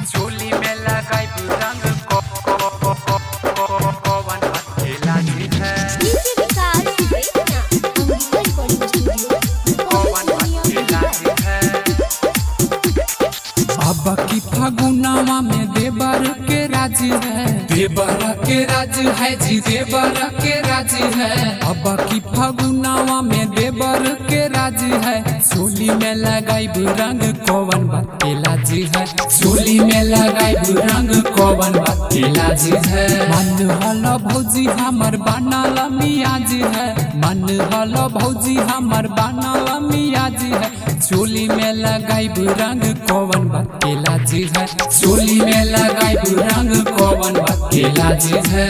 झोली में लगाई रंग कौन अकेला जी है। अब की फागुनावा में देवर के राज है, देवर के राज है जी, देवर के राज है। अब की फागुनावा में देवर के राज है। झोली में लगाई रंग कौन अकेला जी है। झोली में लगाई रंग कौन अकेला जी है। मन हलो भौजी हमर बनल मिया जी है, मन हलो भौजी हमर बनल मिया जी है। झोली में लगाई रंग कौन अकेला जी है। झोली में लगाई रंग कौन अकेला जी है।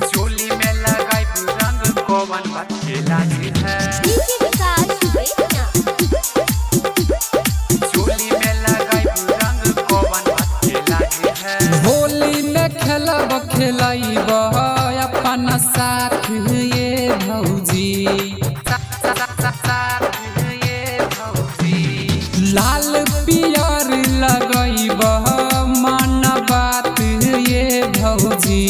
झोली में लगाई रंग कौन अकेला जी है। झोली में लगाई रंग कौन अकेला जी है। होली में खेलब खेलब अपन साथ ये भौजी, लाल पियर लगैब मन बात ये भौजी।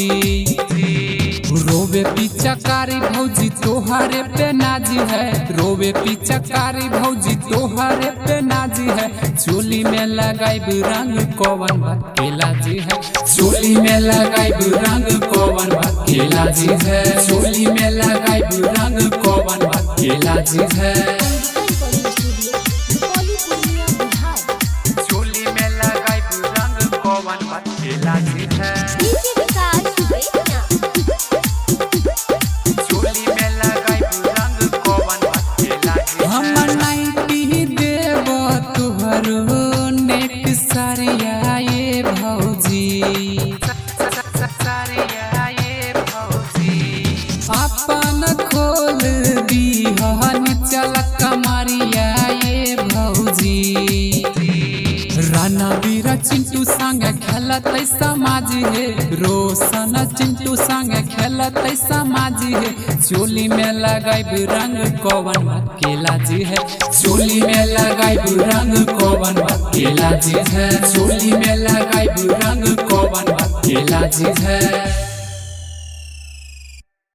रोवे पिचकारी भौजी तोहरे पे नाजी है, रोवे पिचकारी भौजी तोहरे पे नाजी है। झोली में लगाई रंग कौन अकेला जी है। झोली में लगाई रंग कौन अकेला जी है। झोली में लगाई रंग कौन अकेला जी है। झोली में लगाई रंग कौन अकेला जी है। झोली में लगाई रंग कौन अकेला जी है। हम नाइटी देव तुहरो नेक सरिया ये भौजी, सरिया ये भौजी। अपन खोल दीहन चल कमरिया ये भौजी। रणवीर चिंटू संग खेलत समाज है, रोशन चिंटू संग खेलत समाज है। झोली में लगाई रंग कौन अकेला जी है। झोली में लगाई रंग कौन अकेला जी है। झोली में लगाई रंग कौन अकेला जी है।